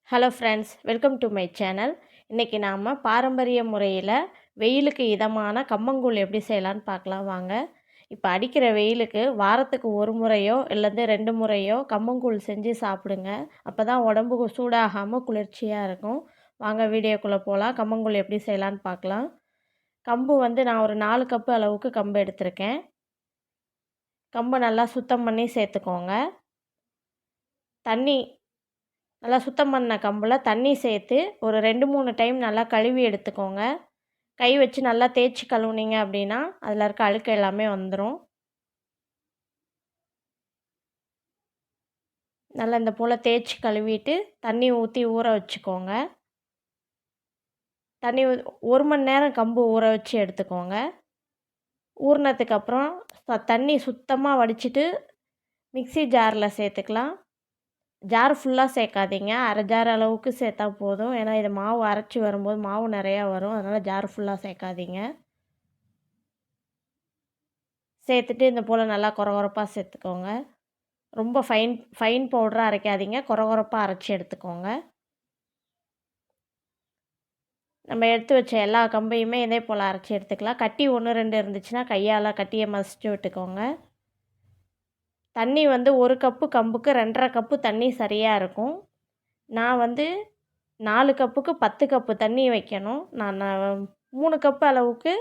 Hello friends, welcome to my channel. இன்றைக்கி நாம் பாரம்பரிய முறையில் வெயிலுக்கு இதமான கம்மங்கூழ் எப்படி செய்யலான்னு பார்க்கலாம் வாங்க. இப்போ அடிக்கிற வெயிலுக்கு வாரத்துக்கு ஒரு முறையோ இல்லது 2 முறையோ கம்மங்கூழ் செஞ்சு சாப்பிடுங்க. அப்போ தான் உடம்புக்கு சூடாகாமல் குளிர்ச்சியாக இருக்கும். வாங்க வீடியோக்குள்ளே போகலாம். கம்மங்கூழ் எப்படி செய்யலான்னு பார்க்கலாம். கம்பு நான் ஒரு 4 கப்பு அளவுக்கு கம்பு எடுத்திருக்கேன். கம்பை நல்லா சுத்தம் பண்ணி சேர்த்துக்கோங்க. தண்ணி நல்லா சுத்தம் பண்ண கம்பில் தண்ணி சேர்த்து ஒரு 2-3 டைம் நல்லா கழுவி எடுத்துக்கோங்க. கை வச்சு நல்லா தேய்ச்சி கழுவுனீங்க அப்படின்னா அதில் இருக்க அழுக்கு எல்லாமே வந்துடும். நல்லா இந்த போல் தேய்ச்சி கழுவிட்டு தண்ணி ஊற்றி ஊற வச்சுக்கோங்க. தண்ணி 1 மணி நேரம் கம்பு ஊற வச்சு எடுத்துக்கோங்க. ஊறினதுக்கப்புறம் தண்ணி சுத்தமாக வடிச்சிட்டு மிக்ஸி ஜாரில் சேர்த்துக்கலாம். ஜார் ஃபுல்லாக சேர்க்காதீங்க, அரை ஜார் அளவுக்கு சேர்த்தா போதும். ஏன்னா இது மாவு அரைச்சி வரும்போது மாவு நிறையா வரும், அதனால் ஜார் ஃபுல்லாக சேர்க்காதீங்க. சேர்த்துட்டு இந்த போல் நல்லா கொரகொரப்பாக சேர்த்துக்கோங்க. ரொம்ப ஃபைன் பவுடராக அரைக்காதீங்க, கொரகொரப்பாக அரைச்சி எடுத்துக்கோங்க. நம்ம எடுத்து வச்ச எல்லா கம்பையுமே இதே போல் அரைச்சி எடுத்துக்கலாம். கட்டி 1-2 இருந்துச்சுன்னா கையால் கட்டியை மசிச்சு விட்டுக்கோங்க. தண்ணி 1 கப்பு கம்புக்கு 2.5 கப்பு தண்ணி சரியாக இருக்கும். நான் 4 கப்புக்கு 10 கப்பு தண்ணி வைக்கணும். நான் 3 கப்பு அளவுக்கு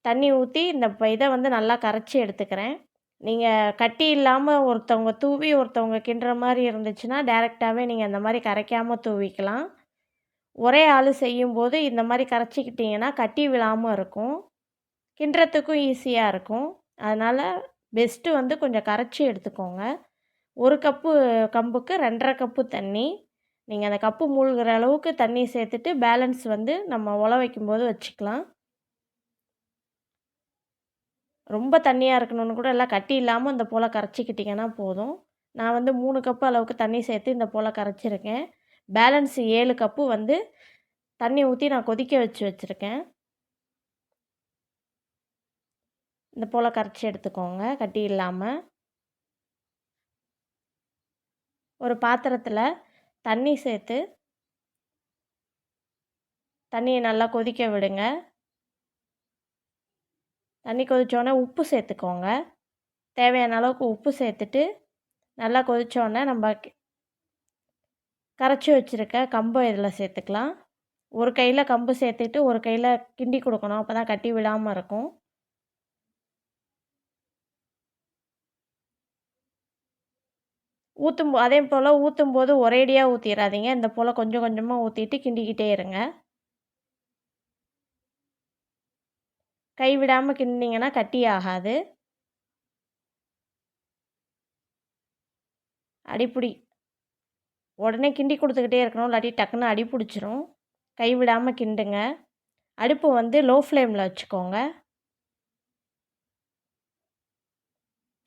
தண்ணி ஊற்றி இந்த இதை நல்லா கரைச்சி எடுத்துக்கிறேன். நீங்கள் கட்டி இல்லாமல் ஒருத்தவங்க தூவி ஒருத்தவங்க கிண்டுற மாதிரி இருந்துச்சுன்னா டைரெக்டாகவே நீங்கள் அந்த மாதிரி கரைக்காமல் தூவிக்கலாம். ஒரே ஆள் செய்யும்போது இந்த மாதிரி கரைச்சிக்கிட்டிங்கன்னா கட்டி விழாமல் இருக்கும், கிண்டுறதுக்கும் ஈஸியாக இருக்கும். அதனால் பெஸ்ட்டு கொஞ்சம் கரைச்சி எடுத்துக்கோங்க. 1 கப்பு கம்புக்கு 2.5 கப்பு தண்ணி. நீங்கள் அந்த கப்பு மூழ்கிற அளவுக்கு தண்ணி சேர்த்துட்டு பேலன்ஸ் நம்ம உல வைக்கும்போது வச்சுக்கலாம். ரொம்ப தண்ணியாக இருக்கணும்னு கூட எல்லாம் கட்டி இல்லாமல் இந்த போல் கரைச்சிக்கிட்டிங்கன்னா போதும். நான் 3 கப்பு அளவுக்கு தண்ணி சேர்த்து இந்த போல் கரைச்சிருக்கேன். பேலன்ஸ் 7 கப்பு தண்ணி ஊற்றி நான் கொதிக்க வச்சுருக்கேன். இந்த போல் கரைச்சி எடுத்துக்கோங்க கட்டி இல்லாமல். ஒரு பாத்திரத்தில் தண்ணி சேர்த்து தண்ணியை நல்லா கொதிக்க விடுங்க. தண்ணி கொதித்தோடனே உப்பு சேர்த்துக்கோங்க. தேவையான அளவுக்கு உப்பு சேர்த்துட்டு நல்லா கொதித்தோடனே நம்ம கரைச்சி வச்சுருக்க கம்பை இதில் சேர்த்துக்கலாம். ஒரு கையில் கம்பு சேர்த்துட்டு ஒரு கையில் கிண்டி கொடுக்கணும், அப்போ தான் கட்டி விடாமல் இருக்கும். அதே போல் ஊற்றும்போது ஒரேடியாக ஊற்றிடாதீங்க. இந்த போல் கொஞ்சம் கொஞ்சமாக ஊற்றிட்டு கிண்டிக்கிட்டே இருங்க. கை விடாமல் கிண்டிங்கன்னா கட்டி ஆகாது. அடிப்பிடி உடனே கிண்டி கொடுத்துக்கிட்டே இருக்கணும், இல்லாட்டி டக்குன்னு அடி பிடிச்சிரும். கை விடாமல் கிண்டுங்க. அடுப்பு லோ ஃப்ளேமில் வச்சுக்கோங்க.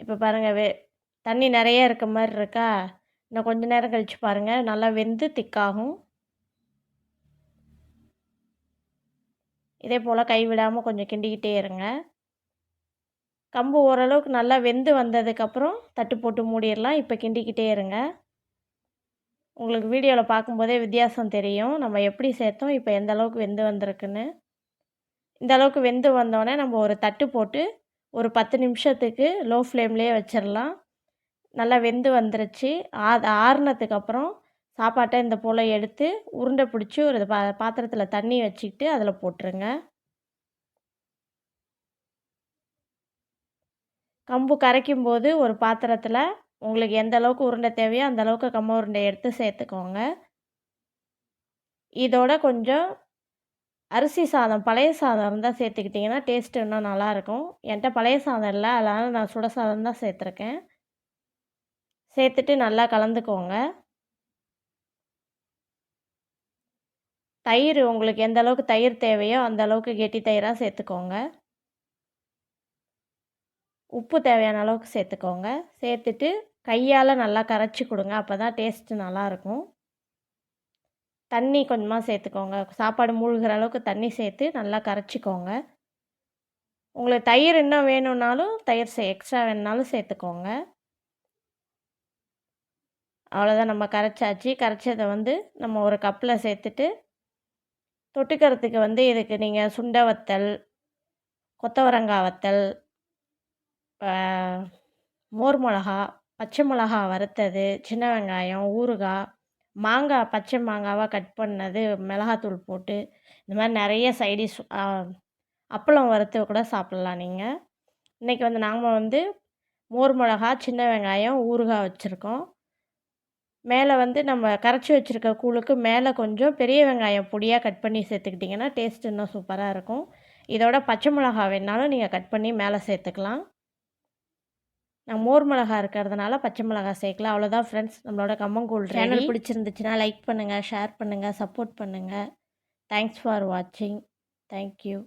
இப்போ பாருங்கள், தண்ணி நிறைய இருக்க மாதிரி இருக்கா? இன்னும் கொஞ்சம் நேரம் கழித்து பாருங்கள், நல்லா வெந்து திக்காகும். இதே போல் கை விடாமல் கொஞ்சம் கிண்டிக்கிட்டே இருங்க. கம்பு ஓரளவுக்கு நல்லா வெந்து வந்ததுக்கப்புறம் தட்டு போட்டு மூடிடலாம். இப்போ கிண்டிக்கிட்டே இருங்க. உங்களுக்கு வீடியோவில் பார்க்கும்போதே வித்தியாசம் தெரியும், நம்ம எப்படி சேர்த்தோம் இப்போ எந்த அளவுக்கு வெந்து வந்திருக்குன்னு. இந்த அளவுக்கு வெந்து வந்தோடனே நம்ம ஒரு தட்டு போட்டு ஒரு 10 நிமிஷத்துக்கு லோ ஃப்ளேம்லேயே வச்சிடலாம். நல்லா வெந்து வந்துருச்சு. ஆறுனதுக்கப்புறம் சாப்பாட்டை இந்த போல் எடுத்து உருண்டை பிடிச்சி ஒரு பாத்திரத்தில் தண்ணி வச்சுக்கிட்டு அதில் போட்டுருங்க. கம்பு கரைக்கும்போது ஒரு பாத்திரத்தில் உங்களுக்கு எந்த அளவுக்கு உருண்டை தேவையோ அந்த அளவுக்கு கம்பு உருண்டை எடுத்து சேர்த்துக்கோங்க. இதோட கொஞ்சம் அரிசி சாதம், பழைய சாதம் இருந்தால் சேர்த்துக்கிட்டிங்கன்னா டேஸ்ட்டு இன்னும் நல்லாயிருக்கும். என்கிட்ட பழைய சாதம் இல்லை, அதனால் நான் சுட சாதம் தான் சேர்த்துருக்கேன். சேர்த்துட்டு நல்லா கலந்துக்கோங்க. தயிர் உங்களுக்கு எந்த அளவுக்கு தயிர் தேவையோ அந்த அளவுக்கு கெட்டி தயிராக சேர்த்துக்கோங்க. உப்பு தேவையான அளவுக்கு சேர்த்துக்கோங்க. சேர்த்துட்டு கையால் நல்லா கரைச்சி கொடுங்க, அப்போ தான் டேஸ்ட்டு நல்லாயிருக்கும். தண்ணி கொஞ்சமாக சேர்த்துக்கோங்க. சாப்பாடு மூழ்கிற அளவுக்கு தண்ணி சேர்த்து நல்லா கரைச்சிக்கோங்க. உங்களுக்கு தயிர் இன்னும் வேணும்னாலும் தயிர் எக்ஸ்ட்ரா வேணுனாலும் சேர்த்துக்கோங்க. அவ்வளோதான் நம்ம கரைச்சாச்சு. கரைச்சத வந்து நம்ம ஒரு கப்பில் சேர்த்துட்டு, தொட்டுக்கிறதுக்கு வந்து இதுக்கு நீங்கள் சுண்ட வத்தல், கொத்தவரங்காய் வத்தல், மோர் மிளகா, பச்சை மிளகா வறுத்தது, சின்ன வெங்காயம், ஊறுகாய், மாங்காய் பச்சை மாங்காவா கட் பண்ணது, மிளகாத்தூள் போட்டு, இந்த மாரி நெறைய சைடிஷ் அப்பளம் வறுத்து கூட சாப்பிட்லாம் நீங்க. இன்றைக்கி வந்து நாம வந்து மோர் மிளகா, சின்ன வெங்காயம், ஊறுகாய் வச்சுருக்கோம். மேலே வந்து நம்ம கரைச்சி வச்சுருக்க கூழுக்கு மேலே கொஞ்சம் பெரிய வெங்காயம் பொடியாக கட் பண்ணி சேர்த்துக்கிட்டிங்கன்னா, டேஸ்ட் இன்னும் சூப்பராக இருக்கும். இதோட பச்சை மிளகா வேணுனாலும் நீங்கள் கட் பண்ணி மேலே சேர்த்துக்கலாம். நான் மோர் மிளகா இருக்கிறதுனால பச்சை மிளகா சேர்க்கல. அவ்வளோதான் ஃப்ரெண்ட்ஸ், நம்மளோட கம்மங்கூழ் ரெடி. சேனல் பிடிச்சிருந்துச்சுன்னா லைக் பண்ணுங்கள், ஷேர் பண்ணுங்கள், சப்போர்ட் பண்ணுங்கள். தேங்க்ஸ் ஃபார் வாட்சிங். Thank you.